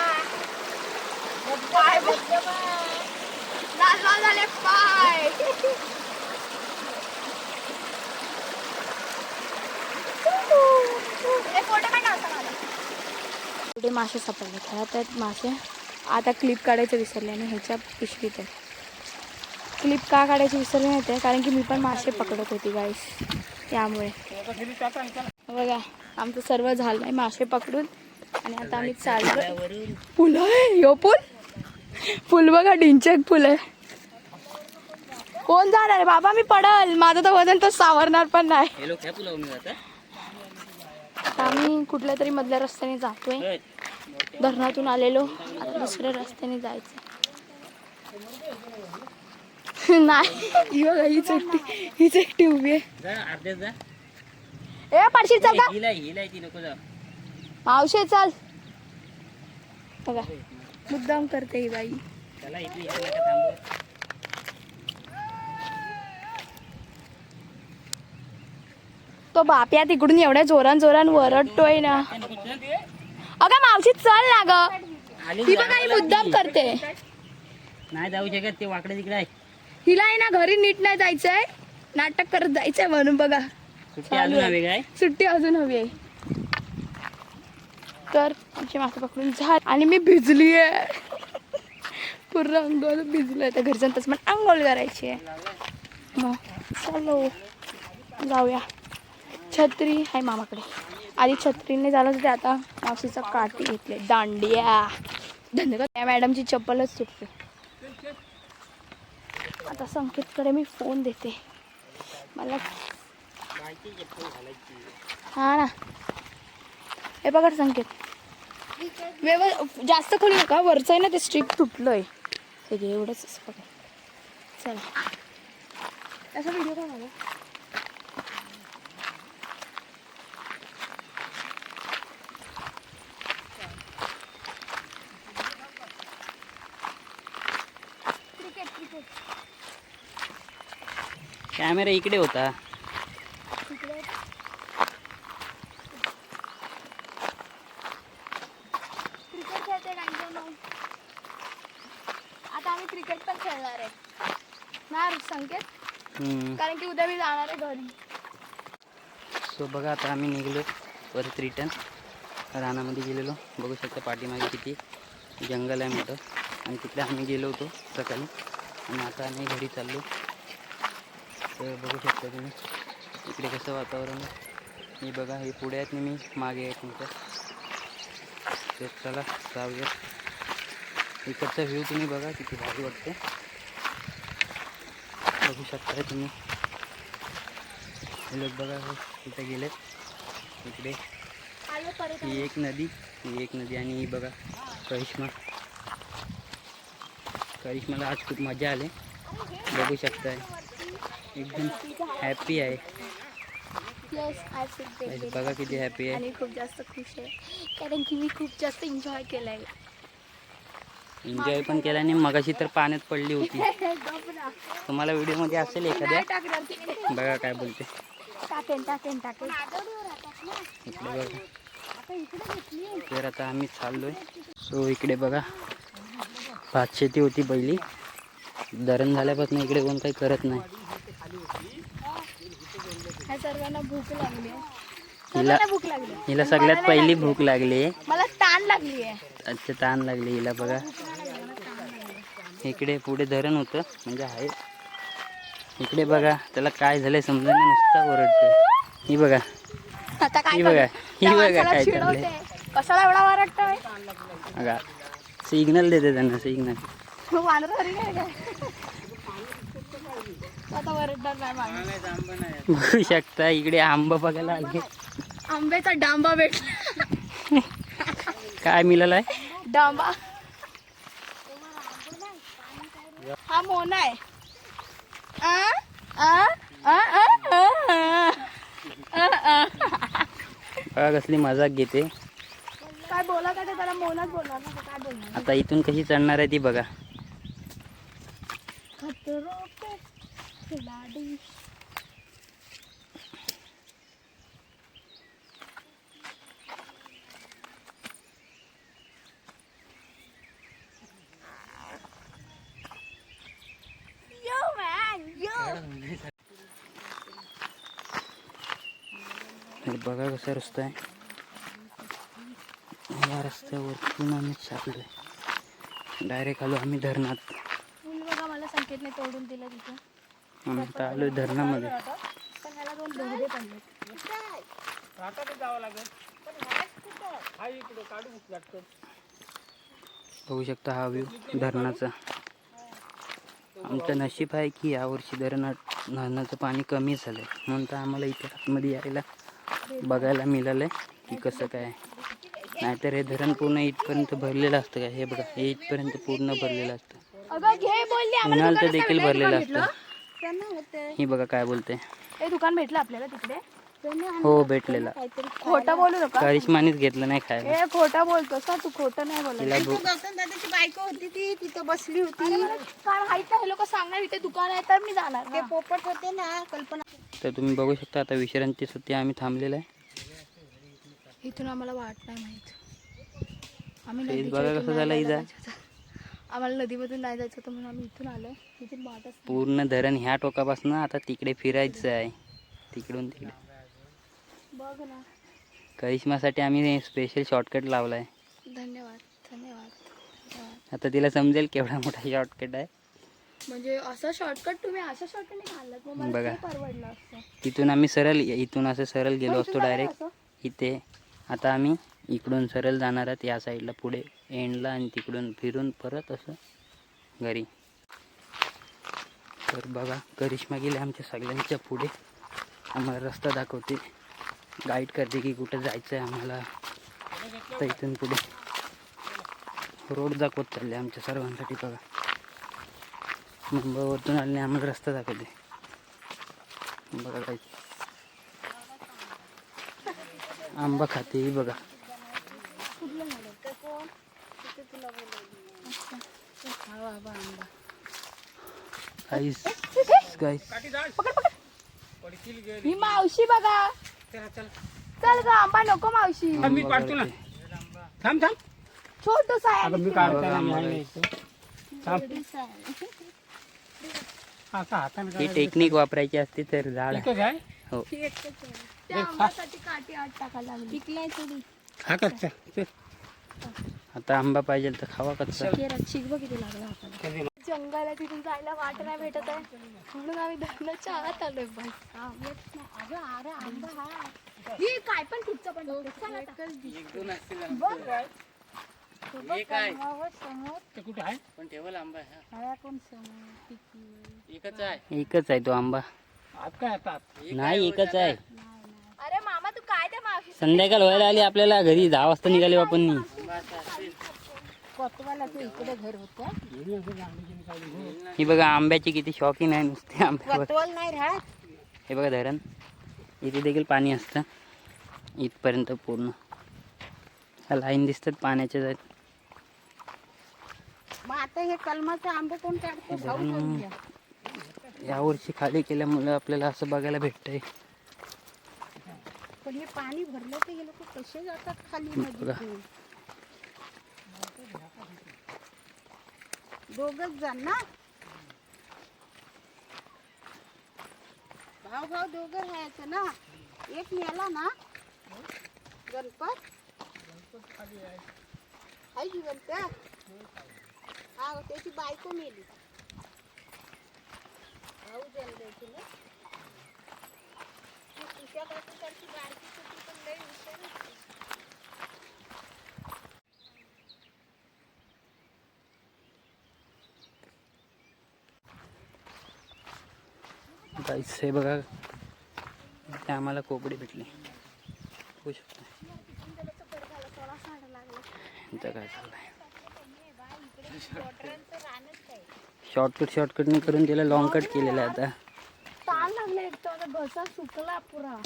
पाय बघ. लाल लाल झाले पाय. फोटो काढ ना मला. कुठे मासे सापडले खरात आहेत मासे. आता क्लिप काढायचं विसरले आणि ह्याच्या पिशवीत आहे. क्लिप का काढायची विसरले नाही ते कारण की मी पण मासे पकडत होती गाईस, त्यामुळे. बघा आमचं सर्व झालं आहे मासे पकडून आणि आता आम्ही चाललो. पूल आहे यो पूल. पूल बघा डिंचक पूल आहे. कोण जाणार आहे बाबा, मी पडल. माझं तर वजन तर सावरणार पण नाही. आता आम्ही कुठल्या तरी मधल्या रस्त्याने जातोय. धरणातून आलेलो, आता दुसऱ्या रस्त्याने जायचं. नाही ही बघा हीच एकटी उभी आहे. ए पारशी चल का मावशे चल. बघा मुद्दाम करते ही बाई. तो बाप्या तिकडून एवढ्या जोरान वरडतोय ना. अगं मावशी चल ना ग. ही बघा ही मुद्दाम करते. नाही जाऊ शकत ते वाकडे तिकडे आहे. हिला आहे ना घरी नीट नाही जायचंय, नाटक करत जायचंय म्हणून बघा. सुट्टी अजून हवी काय? सुट्टी अजून हवी आहे. तर आमची मासे पकडून झाली आणि मी भिजलीये पूर्ण अंगाला भिजलोय. तर घरच्यांतच पण आंघोळ करायची आहे. मग चलो जाऊया. छत्री आहे मामाकडे. आधी छत्रीने झालं तर आता मावशीचा काठी घेतले. दांडिया धन्यवाद. त्या मॅडमची चप्पलच सुटते. आता संकेतकडे मी फोन देते. मला हा ना. हे बघा संकेत जास्त खोली नका. वरचं आहे ना ते स्ट्रिप तुटलंय. हे घे एवढंच बघा. चला असा व्हिडिओ का मला. कॅमेरा इकडे होता. क्रिकेट खेळते आता आम्ही क्रिकेट पण खेळणार आहे ना संकेत. कारण की उद्या मी जाणार आहे घरी. सो बघा आता आम्ही निघलो परत रिटर्न रानामध्ये गेलेलो. बघू शकता पाठीमागे किती जंगल आहे मोठं. आणि तिकडे आम्ही गेलो होतो सकाळी आणि आता आम्ही घरी चाललो. तर बघू शकता तुम्ही इकडे कसं वातावरण आहे. हे बघा हे पुढे आहेत मी मागे आहे तुमच्या. तर चला जाऊया. इकडचा व्ह्यू तुम्ही बघा किती भारी वाटते. बघू शकता तुम्ही. हे लोक बघा इथे गेले. इकडे ही एक नदी आणि ही बघा करिश्माला आज खूप मजा आली. बघू शकताय एकदम हॅपी आहे. बघा किती हॅपी आहे आणि खूप जास्त खुश आहे कारण की मी खूप जास्त एन्जॉय केलाय. एन्जॉय पण केला आणि मगाशी तर पाण्यात पडली होती. तुम्हाला व्हिडिओमध्ये असेल एखाद्या. बघा काय बोलते. टाकेन इकडे बघा. तर आता आम्ही चाललोय. सो इकडे बघा भात शेती होती पहिली. धरण झाल्यापासून इकडे कोण काही करत नाही. ह्या सर्वांना भूक लागली आहे. हिला भूक लागली हिला सगळ्यात पहिली भूक लागली. मला ताण लागली आहे. अच्छा ताण लागली हिला. बघा इकडे पुढे धरण होतं म्हणजे आहे. इकडे बघा त्याला काय झालंय समजा नुसता ओरडतोय. ही बघा आता काय ही बघा काय चिडवते. चाललंय. कशाला एवढा वारटतोय. बघा सिग्नल देते त्यांना सिग्नल. वानर हरी काय आता वरडणार नाही माणूस. बघू शकता इकडे आंबा बघायला आले. आंब्याचा डांबा भेटला. काय मिळालं आहे. डांबा हा मोना आहे. बघा कसली मजाक घेते. काय बोला का ते त्याला मोनाच बोलणार ना. काय बोलणार. आता इथून कशी चढणार आहे ती बघा. खतरों पे खिलाडी. हे बघा कसा रस्ता आहे. या रस्त्यावरतून आम्ही चाललोय. डायरेक्ट आलो आम्ही धरणात. तुम्ही बघा मला संकेतने तोडून दिलं तिथे. आम्ही आता आलोय धरणामध्ये. पण ह्याला दोन बोगदे पडले. बघू शकता हा व्ह्यू धरणाचा. आमचं नशीब आहे की यावर्षी धरणाचं पाणी कमी झालंय म्हणून तर आम्हाला इथे आतमध्ये यायला बघायला मिळालंय की कसं काय. नाहीतर हे धरण पूर्ण इथपर्यंत भरलेलं असतं काय. हे बघा हे इथपर्यंत पूर्ण भरलेलं असतं. अगं घे बोलली उन्हाळ्यात तर देखील भरलेलं असतं. त्यांना होते ही बघा काय बोलते. हे दुकान भेटलं आपल्याला तिकडे. हो भेटलेला. खोटं बोलू नका. करिश्मानीच घेतलं नाही खायला. हे खोटं बोलतोस ना तू. खोटं नाही बोलत. तिला भूक गौतम दादाची बायको होती ती तिथं बसली होती. कारण माहित नाही हे लोक सांगणार इथे दुकान आहे तर मी जाणार ते ना. पोपट होते ना कल्पना. तर तुम्ही बघू शकता आता विश्रांतीसाठी आम्ही थांबलेलं आहे. इथून आम्हाला वाट नाही माहित. आम्ही तेच नदीच्या बघा इथून कसं नाही झालं जायचं इथं. होतं. आम्हाला नदीमधून नाही जायचं होतं म्हणून आम्ही इथून आलो. इथून वाटच नाही. पूर्ण धरण ह्या टोकापासून आता तिकडे फिरायचं आहे. तिकडून तिकडे बघ ना. करिश्मासाठी आम्ही स्पेशल शॉर्टकट लावला आहे. धन्यवाद धन्यवाद धन्यवाद. आता तिला समजेल केवढा मोठा शॉर्टकट आहे. म्हणजे असं शॉर्टकट तुम्ही अशा शॉर्टकटने घाललात मग मला बघा. ते परवडलं असतं. तिथून आम्ही सरळ इथून असं सरळ गेलो मग असतो इथून जाणार डायरेक्ट असं? इथे. आता आम्ही इकडून सरळ जाणार आहोत या साईडला पुढे एंडला आणि तिकडून फिरून परत असं घरी. तर बघा करिश्मा गेली आमच्या सगळ्यांच्या पुढे. आम्हाला रस्ता दाखवते. गाईड करते की कुठं जायचं आहे आम्हाला. तर इथून पुढे रोड दाखवत चालले आमच्या सर्वांसाठी. बघा मुंबईवरतून आले आम्हाला रस्ता दाखवते. बघा काय आंबा खाते ही बघा. गाईस ही मावशी बघा. चल ग आंबा नको मावशी. मी काढतो ना. थांब थांब. छोटूसा आहे. अगं मी काढतो ना. असं हाताने ही टेक्निक वापरायची असते तर झाड एकच आहे. हो त्या आंब्यासाठी काठी आत टाकायला लागली. पिकलाय थोडी. हा कच्चा आता आंबा पाहिजे तर खावा कच्चा. चिक बघ किती लागला आपल्याला. जंगल आहे तिथून जायला वाट नाही भेटत आहे म्हणून आम्ही धरणाच्या आत आलोय. बस अगं अरे आंबा हा ही काय पण कुठचं पण बघ. समोर पण ठेवल आंबा हा कोण समोर पिकली. एकच आहे तो आंबा. नाही एकच आहे. अरे मामा तू काय त्या मावशी संध्याकाळ व्हायला आली आपल्याला घरी 10 वाजता निघाले आपण. कोतवाला तू इकडे घर होतं. ही बघा आंब्याची किती शौकीन आहे नुसते आंब्यावर. कोतवाल नाही राहत. हे बघा धरण इथे देखील पाणी असतं इथपर्यंत पूर्ण. ह्या लाईन दिसतात पाण्याच्या जात. मग आता हे कलमाचे आंबे कोण काढतो खाऊन करून घ्या. यावर्षी खाली केल्यामुळे आपल्याला असं बघायला भेटतंय. पण हे पाणी भरलं तर हे लोक कसे जातात खाली बघा. नदीतून. दोघच जण ना भाऊ दोघं राहायचं ना. एक मेला ना गणपत आहे की गणपत. हा त्याची बायको मेली. भाऊ जन्मायची ना. तुझ्या बायकोसारखी बारकी छोटी पण लई हुशार होती. गाईस हे बघा इथे आम्हाला कोबडी भेटली. होऊ शकतं इथं काय चाललंय. शॉर्टकटने करून त्याला लॉंग कट केलेलं आहे आता. ताल लागले एक तर घसा सुकला पुरा.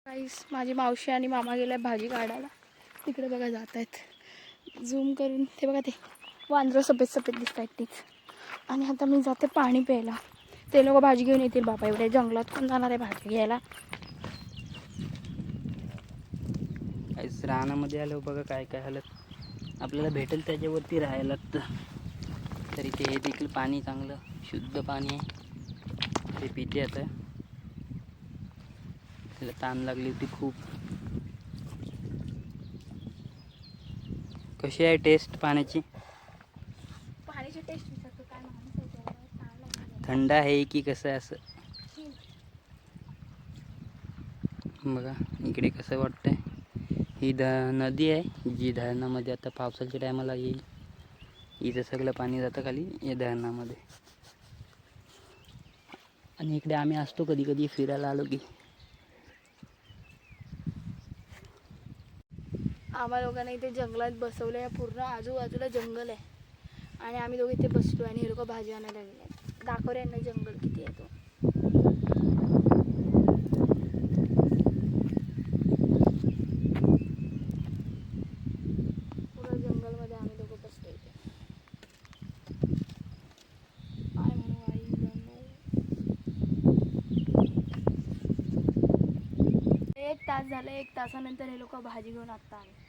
गाईस माझी मावशी आणि मामा गेलाय भाजी काढायला. तिकडे बघा जात आहेत झूम करून. ते बघा ते वांद्र सफेद सफेद दिसत आहेत तीच. आणि आता मी जाते पाणी प्यायला. ते लोक भाजी घेऊन येतील. बाबा एवढ्या जंगलात कोण जाणार आहे भाजी घ्यायला. काहीच रानामध्ये आलो बघा काय काय हालत आपल्याला भेटेल त्याच्यावरती राहायला लागतं. तरी ते हे देखील पाणी चांगलं शुद्ध पाणी आहे. ते पिते आता. त्याला ताण लागली होती खूप. कशी आहे टेस्ट पाण्याची. पाण्याची टेस्ट विचारतो काय माणूस. थंड आहे की कसं आहे असं बघा. इकडे कसं वाटतंय. ही नदी आहे जी धरणामध्ये आता पावसाच्या टायमाला येईल. इथं सगळं पाणी जातं खाली या धरणामध्ये. आणि इकडे आम्ही असतो कधी कधी फिरायला आलो की. आम्हा लोकांना इथे जंगलात बसवलं आहे. पूर्ण आजूबाजूला जंगल आहे आणि आम्ही दोघे इथे बसलो आणि हे लोक भाजी आणायला गेले. दाखव रे यांना जंगल किती आहे तो. पुरा जंगलमध्ये आम्ही दोघं बसलो इथे. काय म्हणू आई जंगल. 1 तास झालं. 1 तासानंतर हे लोक भाजी घेऊन आता आले.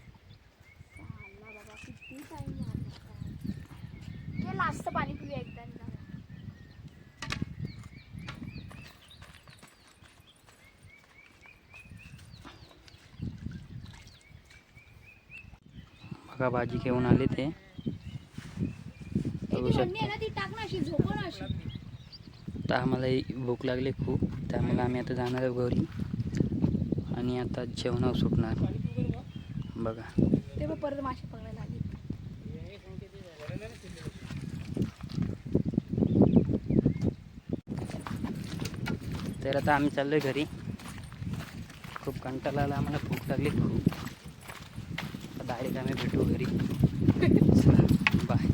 बाबा किती टाइम झाला. हे लास्ट पाणी पिऊया एकदा. बघा भाजी घेऊन आले ते बघू शकता. आता आम्हाला भूक लागली खूप त्यामुळे आम्ही आता जाणार आहे घरी आणि आता जेवणावर सुटणार बघा. ते मग परत मासे पकडायला आली. तर आता आम्ही चाललोय घरी. खूप कंटाळा आला आम्हाला. भूक लागली खूप. डायरेक्ट आम्ही भेटू घरी. बाय.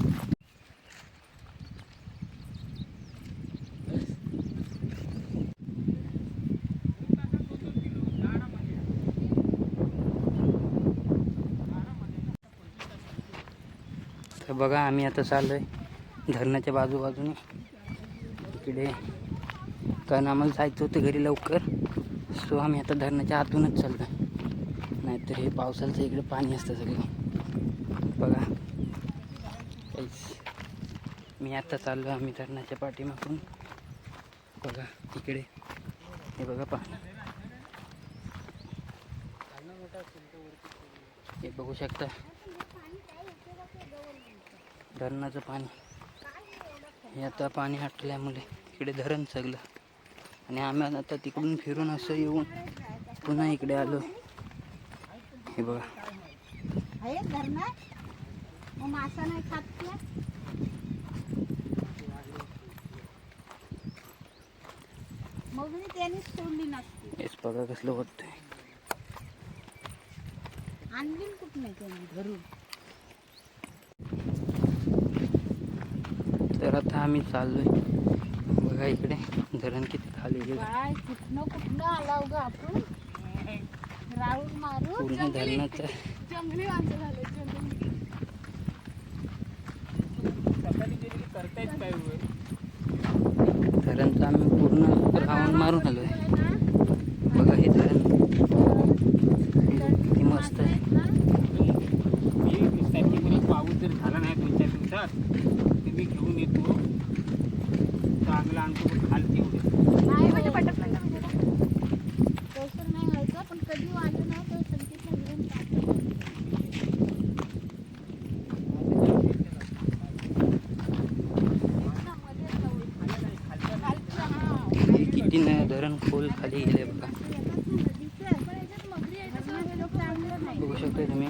तर बघा आम्ही आता चाललोय धरणाच्या बाजूबाजूने इकडे. कारण आम्हाला जायचं होतं घरी लवकर. सो आम्ही आता धरणाच्या आतूनच चाललो आहे. नाहीतर हे पावसाचं इकडे पाणी असतं सगळं बघा. काहीच मी आता चाललो आम्ही धरणाच्या पाठीमागून. बघा इकडे हे बघा पाणी, हे बघू शकता धरणाचं पाणी. हे आता पाणी आटल्यामुळे इकडे धरण सगळं, आणि आम्ही आता तिकडून फिरून असं येऊन पुन्हा इकडे आलो. हे बघा आहे धरणात, मग मासा नाही खात का? मग मी त्याने सोडली नसती, हेच बघा कसलं होतंय. आणली कुठं नाही त्याने धरून. तर आता आम्ही चाललोय बघा इकडे धरण किती खाली गेलं. काय कुठनं आला उगा आपण राऊंड मारून. पूर्ण धरणाचं जंगली माणसं झाले, जंगली. धरणचं आम्ही पूर्ण राऊंड मारून आलोय. बघा हे धरण किती मस्त आहे. पाऊस जर झाला नाही 2-4 दिवसात तर मी घेऊन येतो, चांगला आणतो खालती उडे. नाही म्हणजे पटत नाही का तसं नाही व्हायचं, पण कधी आलं ना तर संकेतला घेऊन टाकतो. हे किती धरण खोल खाली गेले बघा. बघू शकता तुम्ही.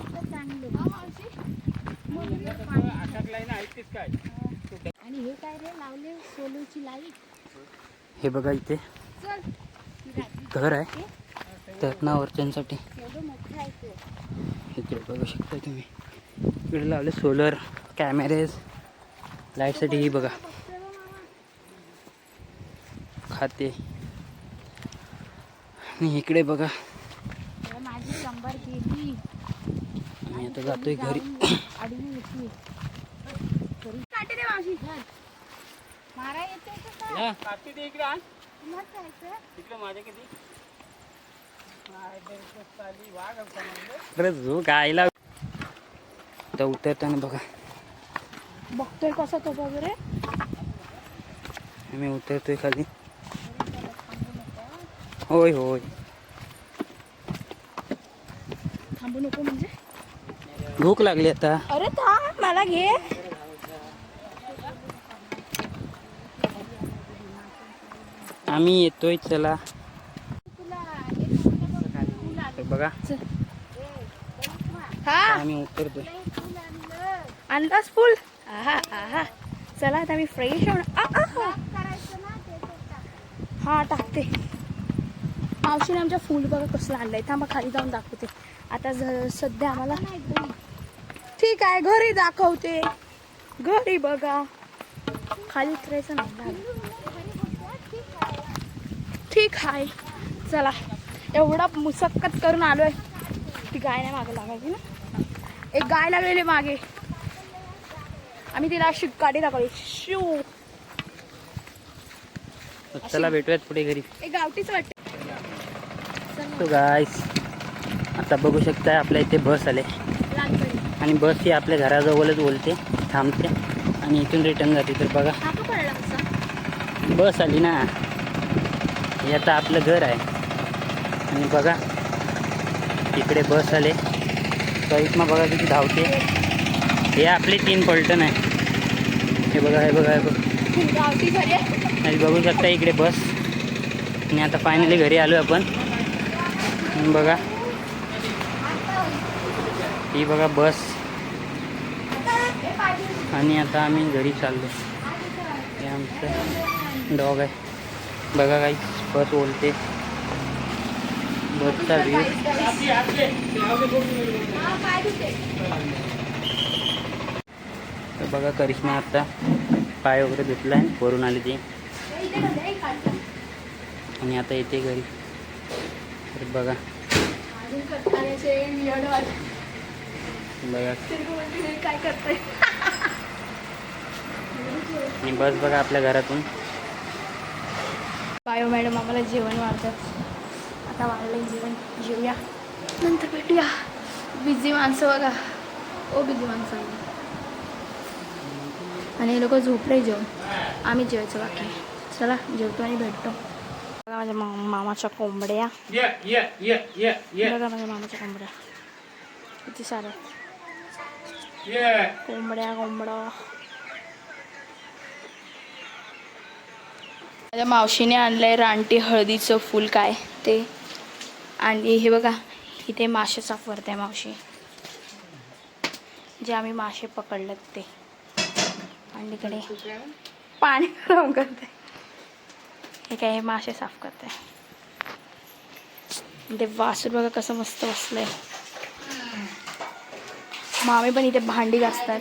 आणि हे काय रे लावले सोलूची लाईट. हे बघा इथे घर आहे धरणावरच्यांसाठी. एवढं मोठं आहे ते. इकडे बघू शकता तुम्ही. इकडे लावले सोलर कॅमेरेज लाईटसाठी. ही बघा खाते. आणि इकडे बघा तेव्हा माझी शंभर गेली. मी आता जातोय घरी. अडवी होती काटे दे मावशी. मारा येते का काय? कापी दे इकडे आण, तुला जायचं? इकडे माझ्या किती वाघ अरे जो गायला आता उतरताना बघा. बघतोय कसा तो वगैरे. आम्ही उतरतोय खाली. होय होय थांबू नको म्हणजे. भूक लागली आता. अरे थांब मला घे. आम्ही येतोय चला. तर बघा हा आम्ही उतरतोय. अंदाज फुल. आहा आहा. चला आता मी फ्रेश होणार. करायचं ना ते हा टाकते. मावशीने आमच्या फुल बघा कसलं आणलंय. थांबा खाली जाऊन दाखवते. आता सध्या आम्हाला ठीक आहे घरी दाखवते. घरी बघा खाली उतरायचं नाही. ठीक आहे चला. एवढा मुसक्कत करून आलोय. ती गाय नाही मागे लागायची ना. एक गाय लागलेली मागे. आम्ही तिला अशी गाडी दाखवली. शू. चला भेटूयात पुढे घरी. एक गावठीच वाटते. तो गाईस आता बघू शकताय आपल्या इथे बस आले. लालपरी. आणि बस ही आपल्या घराजवळच बोलते थांबते आणि इथून रिटर्न जाते. तर बघा हा का पडला कसा. बस आली ना. हे आता आपलं घर आहे. आणि बघा इकडे बस आले. करिश्मा बघा किती धावते. हे आपले 3 पलटण आहे. हे बघा हे बघा हे बघा. गावठी घरी आहे. आणि बघू शकता इकडे बस. आणि आता फायनली घरी आलो आपण. आणि बघा ही बघा बस. आणि आता आम्ही घरी चाललो. हे आमचं डॉग आहे. बघा काही बस बोलते. बसचा व्ह्यू. तर बघा करिश्मा आता पाय वगैरे धुतला आहे. वरून आली ती. आणि आता येते घरी. तर बघा बघा काय करताय. आणि बस बघा आपल्या घरातून. बायो मॅडम आम्हाला जेवण वाढतात. आता वाढलंय जेवण. जेवूया नंतर भेटूया. बिझी माणसं बघा. ओ बिझी माणसं. आणि हे लोक झोपले जेवण. आम्ही जेवायचं बाकी. चला जेवतो आणि भेटतो. बघा माझ्या मामाच्या कोंबड्या. बघा माझ्या मामाच्या कोंबड्या किती साऱ्या कोंबड्या. माझ्या मावशीने आणलंय रानटी हळदीचं फूल काय ते. आणि हे बघा इथे मासे साफ करते मावशी, जे आम्ही मासे पकडलेत ते. आणि इकडे पाणी गरम करते. हे काय हे मासे साफ करते. ते वासूर बघा कसं मस्त बसलंय. मामी पण इथे भांडी घासतात.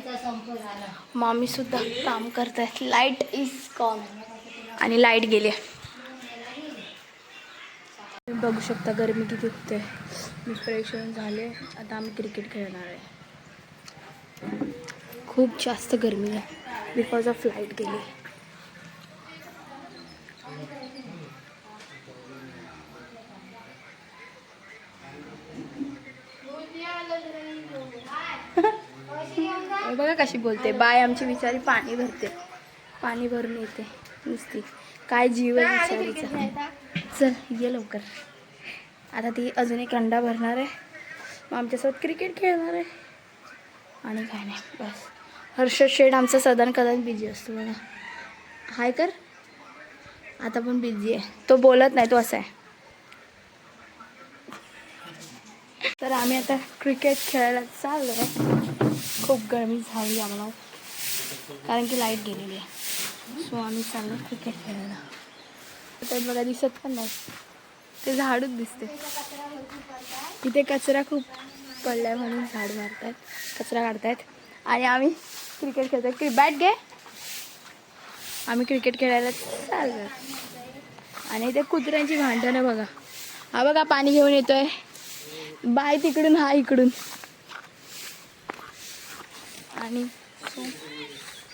मामी सुद्धा काम करतात. लाईट इज गॉन आणि लाईट गेली. तुम्ही बघू शकता गरमी किती होते. मी फ्रेश होऊन झाले. आता आम्ही क्रिकेट खेळणार आहे. खूप जास्त गरमी आहे बिकॉज ऑफ लाईट गेली. बघा कशी बोलते. बाय आमची बिचारी पाणी भरते. पाणी भरून येते नुसती. काय जीव आहे बिचारीचा. चल ये लवकर. आता ती अजून एक अंडा भरणार आहे. मग आमच्यासोबत क्रिकेट खेळणार आहे. आणि काय नाही बस. हर्षद शेठ आमचा सदन कदाच बिझी असतो बघा. हाय कर. आता पण बिझी आहे. तो बोलत नाही, तो असा आहे. तर आम्ही आता क्रिकेट खेळायला चाललो आहे. खूप गरमी झाली आम्हाला कारण की लाईट गेलेली आहे. सो आम्ही चाललो क्रिकेट खेळायला. तर बघा दिसत पण नाही, ते झाडूच दिसते. इथे कचरा खूप पडलाय म्हणून झाड मारतात, कचरा काढतायत. आणि आम्ही क्रिकेट खेळतो. बॅट घे. आम्ही क्रिकेट खेळायला चाललो. आणि ते कुत्र्यांची भांडणं बघा. हा बघा पाणी घेऊन येतोय. बाय तिकडून, हा इकडून. आणि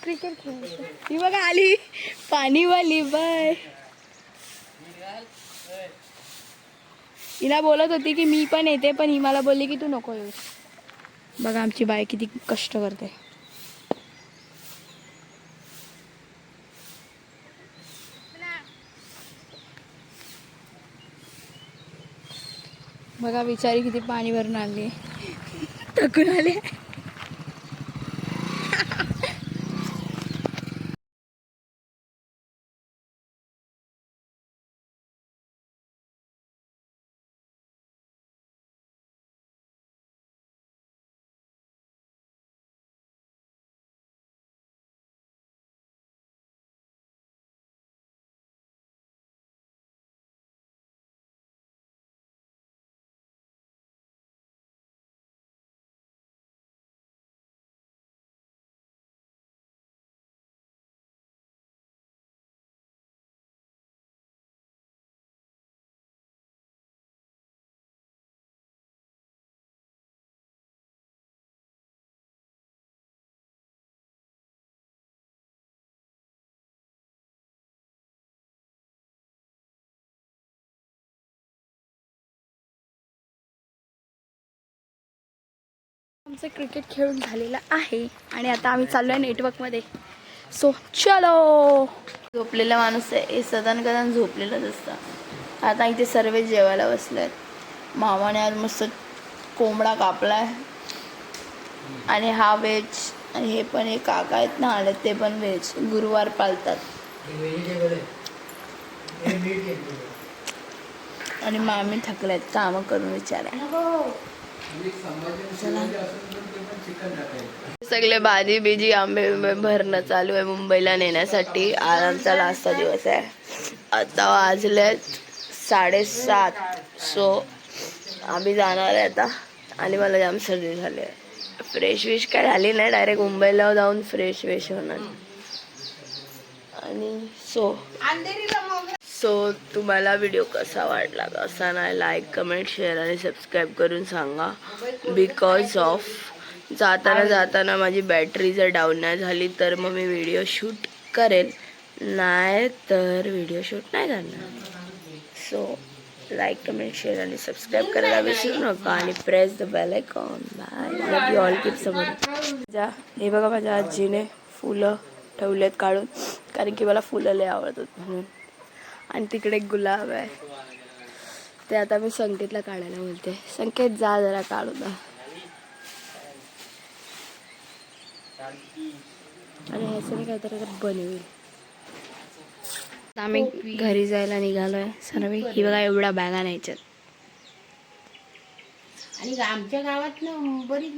क्रिकेट खेळायचं. ही बघा आली पाणीवाली. बाय. हिला बोलत होती की मी पण येते, पण ही मला बोलली की तू नको येऊ. बघा आमची बाय किती कष्ट करते. बघा बिचारी किती पाणी भरून आणली. थकून आले. आमचं क्रिकेट खेळून झालेलं आहे आणि आता आम्ही चाललो आहे नेटवर्कमध्ये. सो चलो. झोपलेला माणूस आहे हे सदन कदान झोपलेलंच असतं. आता इथे सर्व जेवायला बसले आहेत. मामाने आज मस्त कोंबडा कापलाय आणि हा व्हेज. आणि हे पण एक काका आहेत ना आले, ते पण व्हेज. गुरुवार पाळतात. आणि मामी थकल्यात कामं करून विचाराय. सगळे भाजी बिजी आंबे बिंबे भरणं चालू आहे मुंबईला नेण्यासाठी. आज आमचा लास्टचा दिवस आहे. आता वाजलेत 7:30. सो आम्ही जाणार आहे आता. आणि मला जाम सर्दी झाली आहे. फ्रेश विश काय झाली नाही, डायरेक्ट मुंबईला जाऊन फ्रेश विश होणार. आणि सो तुम्हाला व्हिडिओ कसा वाटला कसा नाही, लाईक कमेंट शेअर आणि सबस्क्राईब करून सांगा. बिकॉज ऑफ जाताना माझी बॅटरी जर डाऊन नाही झाली तर मग मी व्हिडिओ शूट करेल, नाही तर व्हिडिओ शूट नाही करणार. सो लाईक कमेंट शेअर आणि सबस्क्राईब करायला विसरू नका. आणि press the bell icon. Bye. Love you all. Keep supporting. हे बघा माझ्या आजीने फुलं ठेवलेत काढून, कारण की मला फुलं लय आवडतात म्हणून. आणि तिकडे एक गुलाब आहे, ते आता मी संकेतला काढायला बोलते. संकेत जा जरा काढू दा. आणि ह्याचं काहीतरी बनवेल. आम्ही घरी जायला निघालोय सर्व. ही बघा एवढ्या बॅगा न्यायच्यात. आणि आमच्या गावात ना बरीच